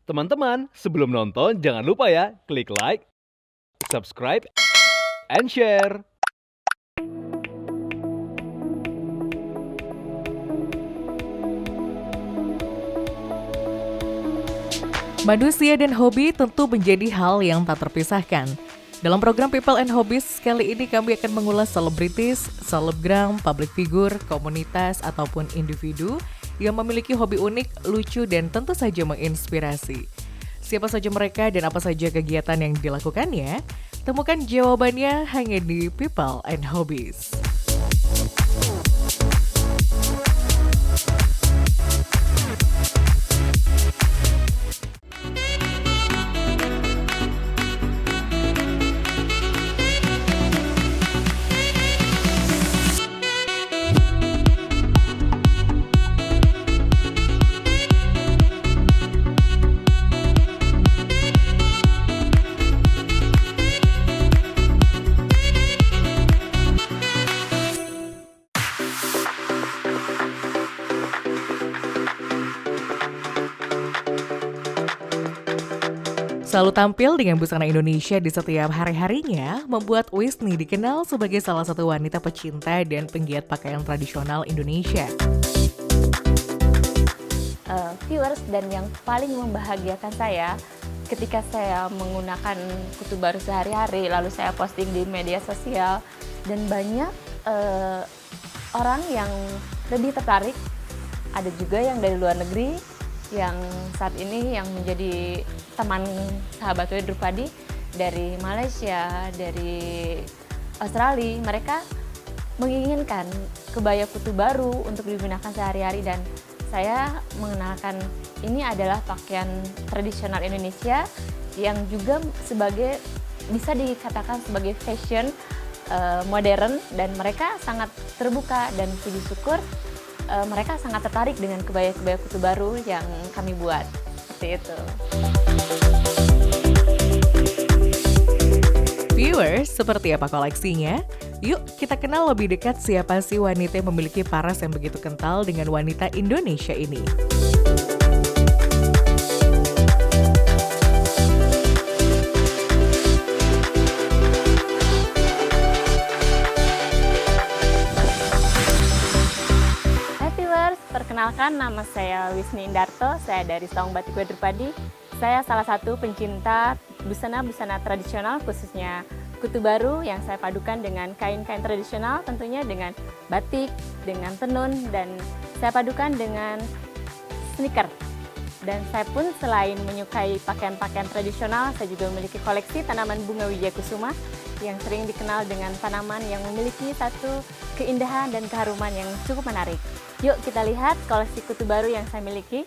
Teman-teman, sebelum nonton jangan lupa ya, klik like, subscribe, and share. Manusia dan hobi tentu menjadi hal yang tak terpisahkan. Dalam program People and Hobbies, kali ini kami akan mengulas selebritis, selebgram, public figure, komunitas, ataupun individu yang memiliki hobi unik, lucu, dan tentu saja menginspirasi. Siapa saja mereka dan apa saja kegiatan yang dilakukannya? Temukan jawabannya hanya di People and Hobbies. Selalu tampil dengan busana Indonesia di setiap hari-harinya, membuat Wisni dikenal sebagai salah satu wanita pecinta dan penggiat pakaian tradisional Indonesia. Viewers, dan yang paling membahagiakan saya ketika saya menggunakan kutu baru sehari-hari, lalu saya posting di media sosial, dan banyak orang yang lebih tertarik. Ada juga yang dari luar negeri, yang saat ini yang menjadi teman sahabat Drupadi dari Malaysia, dari Australia. Mereka menginginkan kebaya kutu baru untuk digunakan sehari-hari, dan saya mengenalkan ini adalah pakaian tradisional Indonesia yang juga sebagai, bisa dikatakan sebagai fashion modern, dan mereka sangat terbuka, dan puji syukur mereka sangat tertarik dengan kebaya-kebaya kutu baru yang kami buat. Seperti itu. Viewers, seperti apa koleksinya? Yuk kita kenal lebih dekat siapa sih wanita yang memiliki paras yang begitu kental dengan wanita Indonesia ini. Perkenalkan, nama saya Wisni Indarto, saya dari Saung Batik Drupadi. Saya salah satu pencinta busana-busana tradisional, khususnya kutu baru yang saya padukan dengan kain-kain tradisional, tentunya dengan batik, dengan tenun, dan saya padukan dengan sneaker. Dan saya pun selain menyukai pakaian-pakaian tradisional, saya juga memiliki koleksi tanaman bunga wijayakusuma yang sering dikenal dengan tanaman yang memiliki satu keindahan dan keharuman yang cukup menarik. Yuk kita lihat koleksi kutu baru yang saya miliki.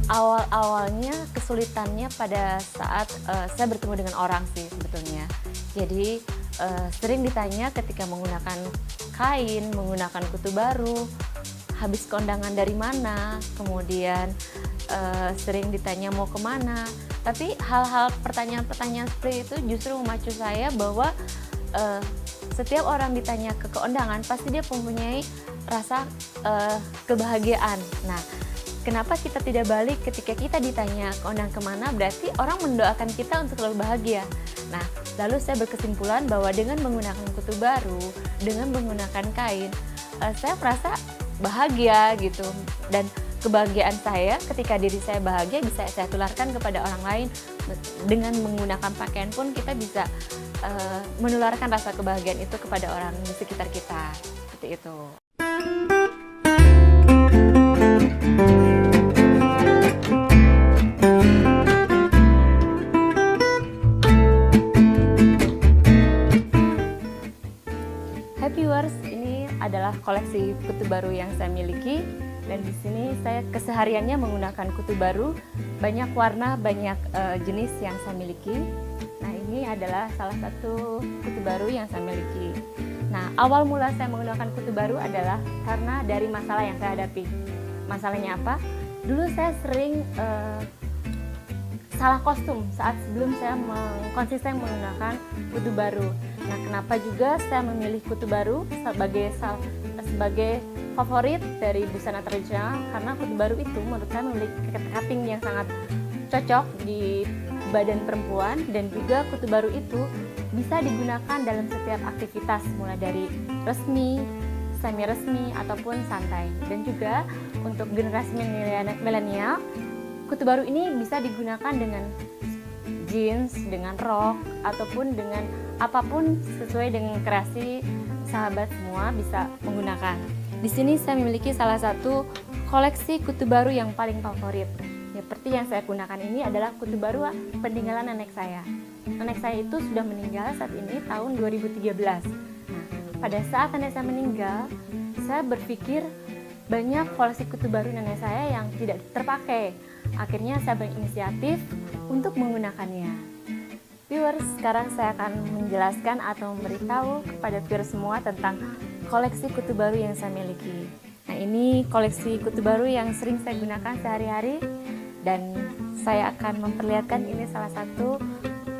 Awal-awalnya kesulitannya pada saat saya bertemu dengan orang sih sebetulnya. Jadi sering ditanya ketika menggunakan kain, menggunakan kutu baru, habis kondangan dari mana, kemudian sering ditanya mau kemana. Tapi hal-hal pertanyaan-pertanyaan seperti itu justru memacu saya bahwa setiap orang ditanya ke keundangan pasti dia mempunyai rasa kebahagiaan. Nah, kenapa kita tidak balik ketika kita ditanya keundangan kemana? Berarti orang mendoakan kita untuk selalu bahagia. Nah, lalu saya berkesimpulan bahwa dengan menggunakan kutu baru, dengan menggunakan kain, saya merasa bahagia gitu. Dan kebahagiaan saya ketika diri saya bahagia bisa saya tularkan kepada orang lain. Dengan menggunakan pakaian pun kita bisa menularkan rasa kebahagiaan itu kepada orang di sekitar kita. Seperti itu. Viewers, ini adalah koleksi kutu baru yang saya miliki, dan di sini saya kesehariannya menggunakan kutu baru, banyak warna, banyak jenis yang saya miliki. Nah, ini adalah salah satu kutu baru yang saya miliki. Nah, awal mula saya menggunakan kutu baru adalah karena dari masalah yang saya hadapi. Masalahnya apa? Dulu saya sering salah kostum saat sebelum saya konsisten menggunakan kutu baru. Nah, kenapa juga saya memilih kutu baru sebagai favorit dari busana tradisional? Karena kutu baru itu menurut saya memiliki cutting yang sangat cocok di badan perempuan, dan juga kutu baru itu bisa digunakan dalam setiap aktivitas, mulai dari resmi, semi resmi, ataupun santai. Dan juga untuk generasi milenial, kutu baru ini bisa digunakan dengan jeans, dengan rok, ataupun dengan apapun sesuai dengan kreasi sahabat semua bisa menggunakan. Di sini saya memiliki salah satu koleksi kutu baru yang paling favorit. Seperti yang saya gunakan ini adalah kutu baru peninggalan nenek saya. Nenek saya itu sudah meninggal saat ini tahun 2013. Nah, pada saat nenek saya meninggal, saya berpikir banyak koleksi kutu baru nenek saya yang tidak terpakai. Akhirnya saya berinisiatif untuk menggunakannya. Viewers, sekarang saya akan menjelaskan atau memberitahu kepada viewers semua tentang koleksi kutu baru yang saya miliki. Nah, ini koleksi kutu baru yang sering saya gunakan sehari-hari, dan saya akan memperlihatkan ini salah satu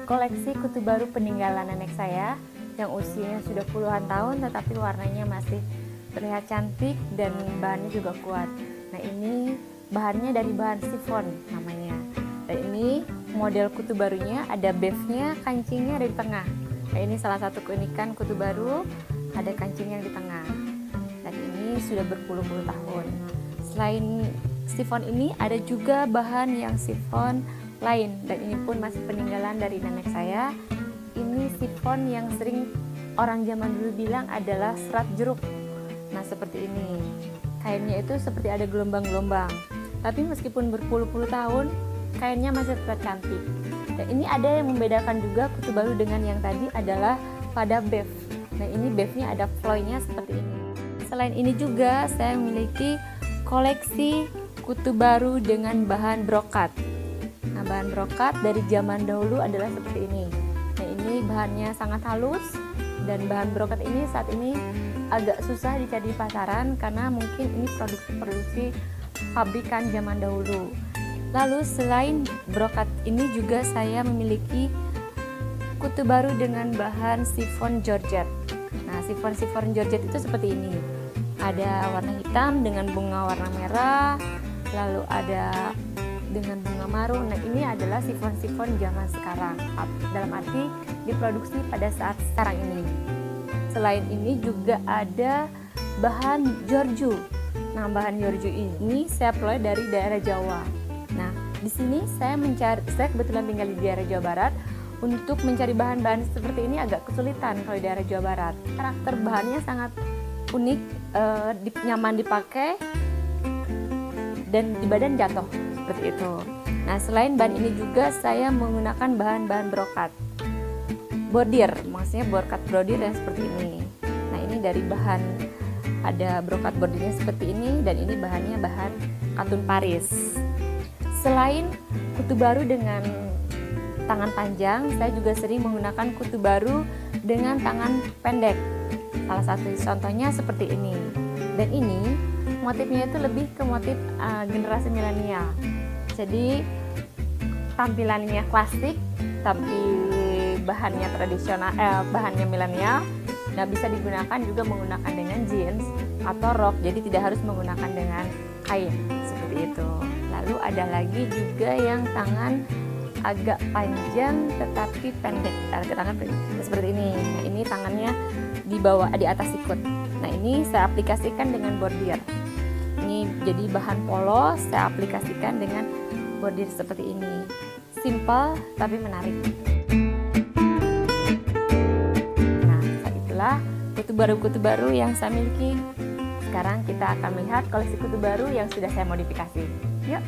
koleksi kutu baru peninggalan nenek saya yang usianya sudah puluhan tahun, tetapi warnanya masih terlihat cantik dan bahannya juga kuat. Nah, ini bahannya dari bahan sifon namanya. Dan ini model kutu barunya, ada beefnya, kancingnya ada di tengah. Nah, ini salah satu keunikan kutu baru, ada kancingnya di tengah. Dan ini sudah berpuluh-puluh tahun. Selain sifon ini, ada juga bahan yang sifon lain, dan ini pun masih peninggalan dari nenek saya. Ini sifon yang sering orang zaman dulu bilang adalah serat jeruk. Nah, seperti ini. Kainnya itu seperti ada gelombang-gelombang. Tapi meskipun berpuluh-puluh tahun, kainnya masih tetap cantik. Dan ini ada yang membedakan juga kutu baru dengan yang tadi adalah pada beef. Nah, ini beefnya ada floy-nya seperti ini. Selain ini juga saya memiliki koleksi kutu baru dengan bahan brokat. Nah, bahan brokat dari zaman dahulu adalah seperti ini. Nah, ini bahannya sangat halus, dan bahan brokat ini saat ini agak susah dicari di pasaran karena mungkin ini produksi pabrikan zaman dahulu. Lalu selain brokat ini juga saya memiliki kutu baru dengan bahan sifon Georgette. Nah, sifon Georgette itu seperti ini. Ada warna hitam dengan bunga warna merah, lalu ada dengan bunga marun. Nah, ini adalah sifon-sifon zaman sekarang, dalam arti diproduksi pada saat sekarang ini. Selain ini juga ada bahan Giorgio. Nah, bahan Giorgio ini saya peroleh dari daerah Jawa. Nah, di sini saya kebetulan tinggal di daerah Jawa Barat. Untuk mencari bahan-bahan seperti ini agak kesulitan kalau di daerah Jawa Barat. Karakter bahannya sangat unik, nyaman dipakai, dan di badan jatuh seperti itu. Nah, selain bahan ini juga saya menggunakan bahan-bahan brokat bordir, maksudnya brokat bordir yang seperti ini. Nah, ini dari bahan ada brokat bordirnya seperti ini, dan ini bahannya bahan katun Paris. Selain kutu baru dengan tangan panjang, saya juga sering menggunakan kutu baru dengan tangan pendek. Salah satu contohnya seperti ini. Dan ini motifnya itu lebih ke motif generasi milenial. Jadi tampilannya klasik tapi bahannya tradisional, bahannya milenial. Nah, bisa digunakan juga menggunakan dengan jeans atau rok. Jadi tidak harus menggunakan dengan kain seperti itu. Lalu ada lagi juga yang tangan agak panjang tetapi pendek. Tangan seperti ini. Nah, ini tangannya di bawah, di atas sikut. Nah, ini saya aplikasikan dengan bordir. Ini jadi bahan polos, saya aplikasikan dengan bordir seperti ini. Simple tapi menarik. Nah, itulah kutu baru yang saya miliki. Sekarang kita akan melihat koleksi kutu baru yang sudah saya modifikasi. Yuk.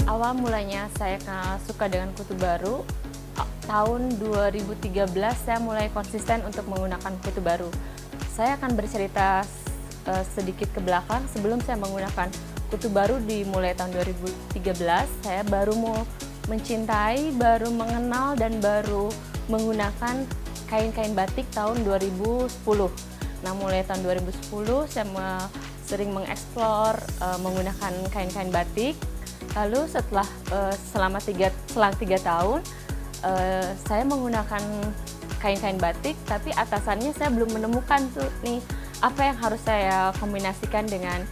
Awal mulanya saya suka dengan kutu baru tahun 2013 saya mulai konsisten untuk menggunakan kutu baru. Saya akan bercerita sedikit ke belakang. Sebelum saya menggunakan kutu baru dimulai tahun 2013, saya baru mau mencintai, baru mengenal dan baru menggunakan kain-kain batik tahun 2010. Nah, mulai tahun 2010 saya sering mengeksplor menggunakan kain-kain batik. Lalu selang 3 tahun saya menggunakan kain-kain batik, tapi atasannya saya belum menemukan tuh nih apa yang harus saya kombinasikan dengan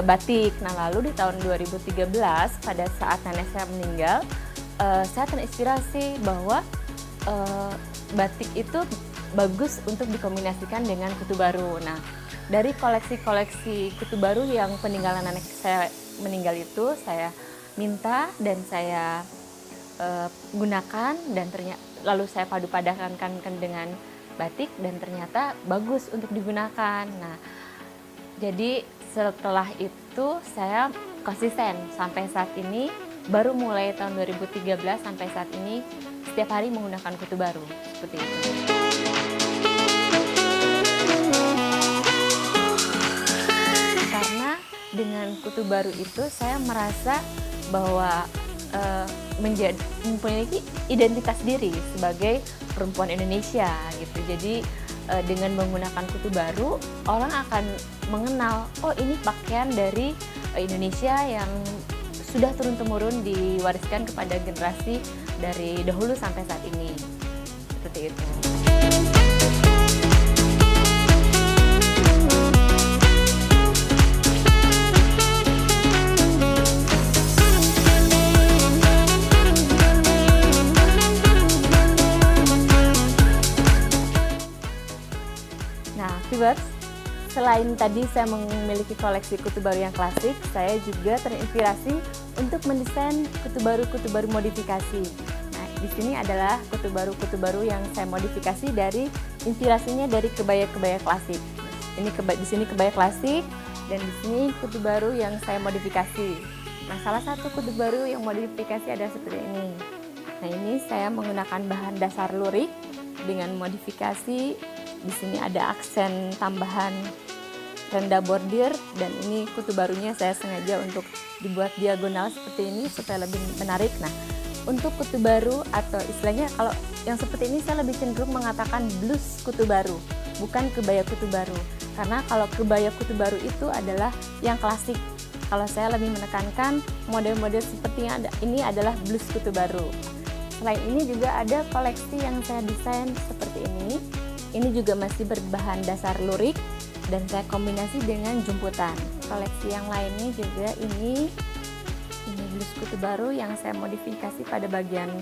batik. Nah, lalu di tahun 2013 pada saat nenek saya meninggal, saya terinspirasi bahwa batik itu bagus untuk dikombinasikan dengan kutu baru. Nah, dari koleksi-koleksi kutu baru yang peninggalan nenek saya meninggal itu saya minta dan saya gunakan, dan lalu saya padu-padankan dengan batik dan ternyata bagus untuk digunakan. Nah, jadi setelah itu saya konsisten sampai saat ini, baru mulai tahun 2013 sampai saat ini setiap hari menggunakan kutu baru seperti itu. Karena dengan kutu baru itu saya merasa bahwa memiliki identitas diri sebagai perempuan Indonesia gitu. Jadi dengan menggunakan kutu baru, orang akan mengenal, oh ini pakaian dari Indonesia yang sudah turun-temurun diwariskan kepada generasi dari dahulu sampai saat ini. Seperti itu. Viewers, selain tadi saya memiliki koleksi kutu baru yang klasik, saya juga terinspirasi untuk mendesain kutu baru modifikasi. Nah, di sini adalah kutu baru yang saya modifikasi dari inspirasinya dari kebaya-kebaya klasik. Di sini kebaya klasik dan di sini kutu baru yang saya modifikasi. Nah, salah satu kutu baru yang modifikasi adalah seperti ini. Nah, ini saya menggunakan bahan dasar lurik dengan modifikasi. Di sini ada aksen tambahan renda bordir, dan ini kutu barunya saya sengaja untuk dibuat diagonal seperti ini supaya lebih menarik. Nah, untuk kutu baru atau istilahnya kalau yang seperti ini saya lebih cenderung mengatakan blus kutu baru, bukan kebaya kutu baru. Karena kalau kebaya kutu baru itu adalah yang klasik. Kalau saya lebih menekankan model-model seperti yang ada ini adalah blus kutu baru. Selain ini juga ada koleksi yang saya desain seperti ini. Ini juga masih berbahan dasar lurik dan saya kombinasi dengan jumputan. Koleksi yang lainnya juga ini blus kutu baru yang saya modifikasi pada bagian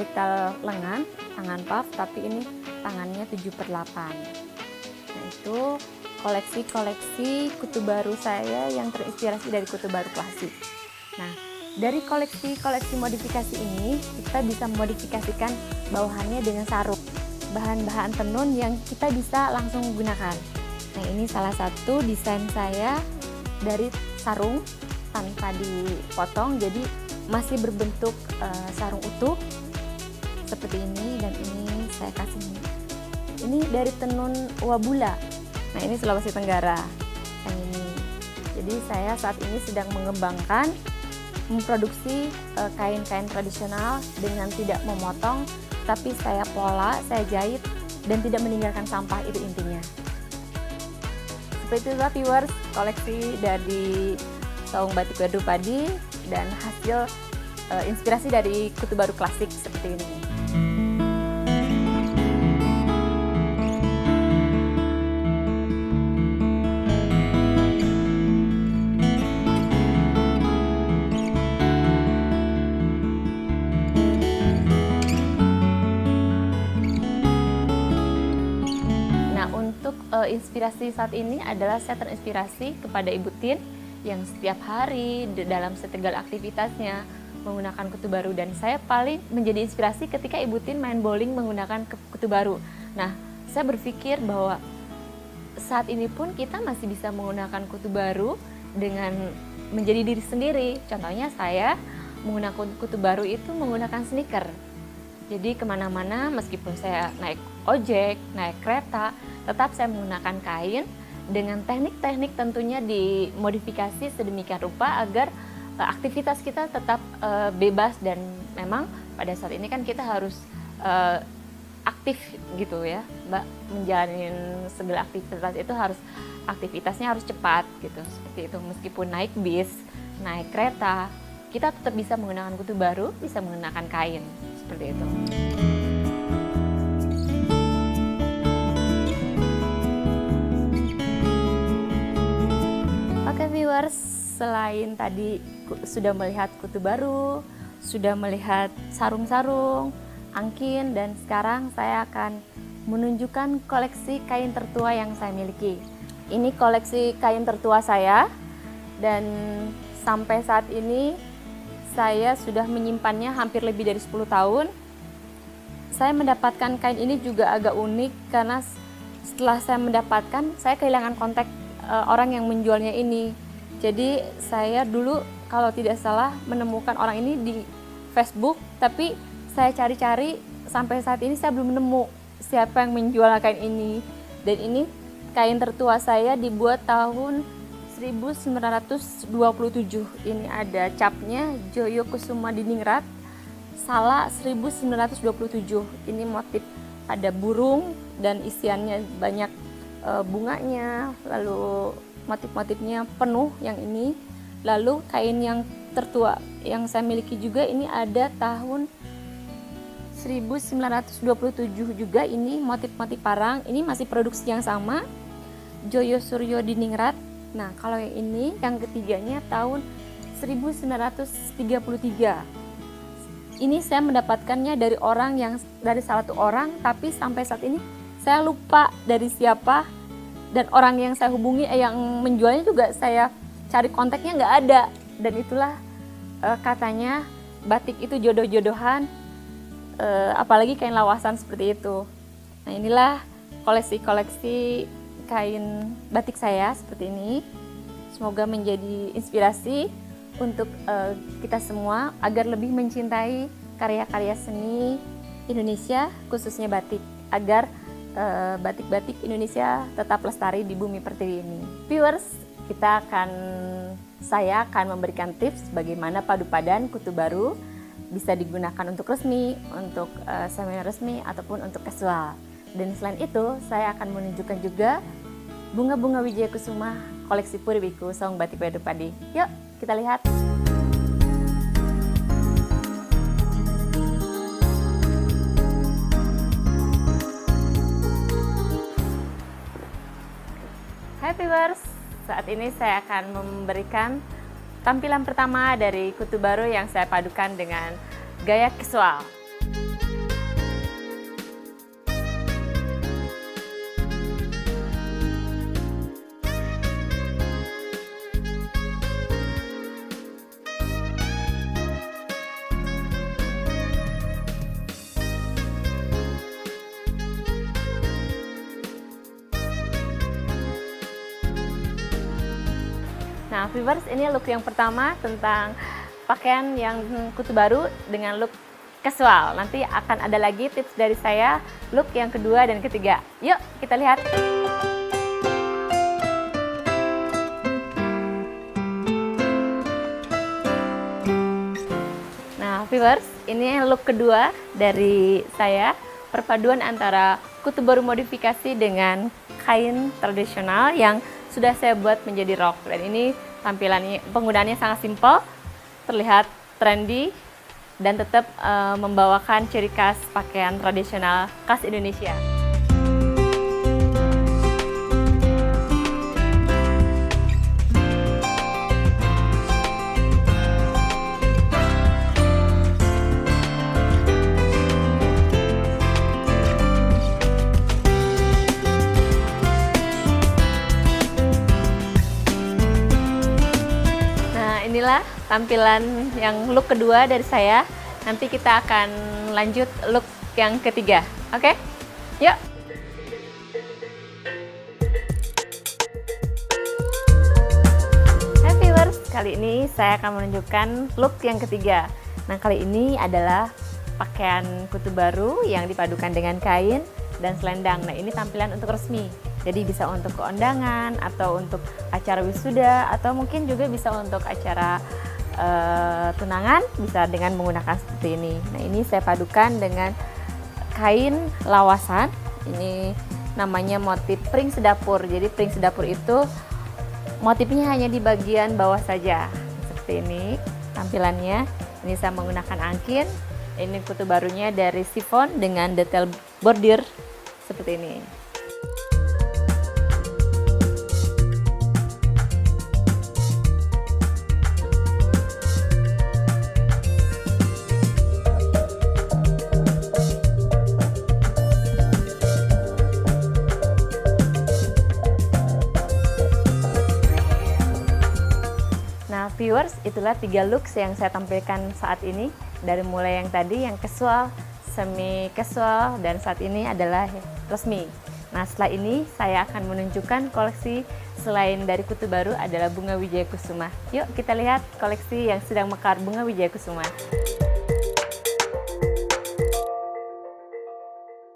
detail lengan, tangan puff, tapi ini tangannya 7/8. Nah, itu koleksi-koleksi kutu baru saya yang terinspirasi dari kutu baru klasik. Nah, dari koleksi-koleksi modifikasi ini kita bisa modifikasikan bawahannya dengan sarung. Bahan-bahan tenun yang kita bisa langsung gunakan. Nah, ini salah satu desain saya dari sarung tanpa dipotong, jadi masih berbentuk sarung utuh seperti ini, dan ini saya kasih ini dari tenun Wabula. Nah, ini Sulawesi Tenggara yang ini. Jadi saya saat ini sedang mengembangkan memproduksi kain-kain tradisional dengan tidak memotong, tapi saya pola, saya jahit, dan tidak meninggalkan sampah, itu intinya. Seperti itulah viewers, koleksi dari saung batik Wadru Padi dan hasil inspirasi dari kutu baru klasik seperti ini. Inspirasi saat ini adalah saya terinspirasi kepada Ibu Tin yang setiap hari dalam setegal aktivitasnya menggunakan kutu baru, dan saya paling menjadi inspirasi ketika Ibu Tin main bowling menggunakan kutu baru. Nah, saya berpikir bahwa saat ini pun kita masih bisa menggunakan kutu baru dengan menjadi diri sendiri. Contohnya saya menggunakan kutu baru itu menggunakan sneaker. Jadi kemana-mana meskipun saya naik ojek, naik kereta, tetap saya menggunakan kain dengan teknik-teknik tentunya dimodifikasi sedemikian rupa agar aktivitas kita tetap bebas, dan memang pada saat ini kan kita harus aktif gitu ya Mbak, menjalani segala aktivitas itu aktivitasnya harus cepat gitu, seperti itu. Meskipun naik bis, naik kereta, kita tetap bisa menggunakan kutu baru, bisa menggunakan kain, seperti itu. Oke viewers, selain tadi sudah melihat kutu baru, sudah melihat sarung-sarung, angkin, dan sekarang saya akan menunjukkan koleksi kain tertua yang saya miliki. Ini koleksi kain tertua saya, dan sampai saat ini saya sudah menyimpannya hampir lebih dari 10 tahun. Saya mendapatkan kain ini juga agak unik karena setelah saya mendapatkan, saya kehilangan kontak orang yang menjualnya ini. Jadi saya dulu kalau tidak salah menemukan orang ini di Facebook, tapi saya cari-cari sampai saat ini saya belum nemu siapa yang menjual kain ini. Dan ini kain tertua saya dibuat tahun 1927. Ini ada capnya Joyo Kusuma Diningrat, Sala 1927. Ini motif ada burung dan isiannya banyak bunganya, lalu motif-motifnya penuh yang ini. Lalu kain yang tertua yang saya miliki juga ini ada tahun 1927 juga, ini motif-motif parang. Ini masih produksi yang sama, Joyo Suryo Diningrat. Nah, kalau yang ini, yang ketiganya tahun 1933. Ini saya mendapatkannya dari salah satu orang, tapi sampai saat ini saya lupa dari siapa, dan orang yang saya hubungi, yang menjualnya juga saya cari kontaknya nggak ada. Dan itulah katanya batik itu jodoh-jodohan, apalagi kain lawasan seperti itu. Nah, inilah koleksi-koleksi kain batik saya seperti ini. Semoga menjadi inspirasi untuk kita semua agar lebih mencintai karya-karya seni Indonesia, khususnya batik, agar batik-batik Indonesia tetap lestari di bumi pertiwi ini. Viewers, saya akan memberikan tips bagaimana padu padan kutu baru bisa digunakan untuk resmi, untuk seminar resmi, ataupun untuk casual. Dan selain itu, saya akan menunjukkan juga bunga-bunga Wijaya Kusuma koleksi Puriwiku Saung Batik Padu Padi. Yuk, kita lihat. Hai viewers, saat ini saya akan memberikan tampilan pertama dari kutu baru yang saya padukan dengan gaya casual. Nah, viewers, ini look yang pertama tentang pakaian yang kutu baru dengan look casual. Nanti akan ada lagi tips dari saya look yang kedua dan ketiga. Yuk, kita lihat. Nah, viewers, ini look kedua dari saya. Perpaduan antara kutu baru modifikasi dengan kain tradisional yang sudah saya buat menjadi rok. Dan ini tampilannya, penggunaannya sangat simpel, terlihat trendy, dan tetap membawakan ciri khas pakaian tradisional khas Indonesia. Inilah tampilan yang look kedua dari saya. Nanti kita akan lanjut look yang ketiga. Oke? Yuk! Hai viewers, kali ini saya akan menunjukkan look yang ketiga. Nah, kali ini adalah pakaian kutu baru yang dipadukan dengan kain dan selendang. Nah, ini tampilan untuk resmi. Jadi bisa untuk keundangan atau untuk acara wisuda atau mungkin juga bisa untuk acara tunangan, bisa dengan menggunakan seperti ini. Nah, ini saya padukan dengan kain lawasan. Ini namanya motif pring sedapur. Jadi pring sedapur itu motifnya hanya di bagian bawah saja. Seperti ini tampilannya. Ini saya menggunakan angkin. Ini kutu barunya dari chiffon dengan detail bordir seperti ini. Nah, viewers, itulah 3 looks yang saya tampilkan saat ini. Dari mulai yang tadi, yang casual, semi casual, dan saat ini adalah resmi. Nah, setelah ini saya akan menunjukkan koleksi selain dari kutu baru adalah bunga Wijaya Kusuma. Yuk kita lihat koleksi yang sedang mekar bunga Wijaya Kusuma.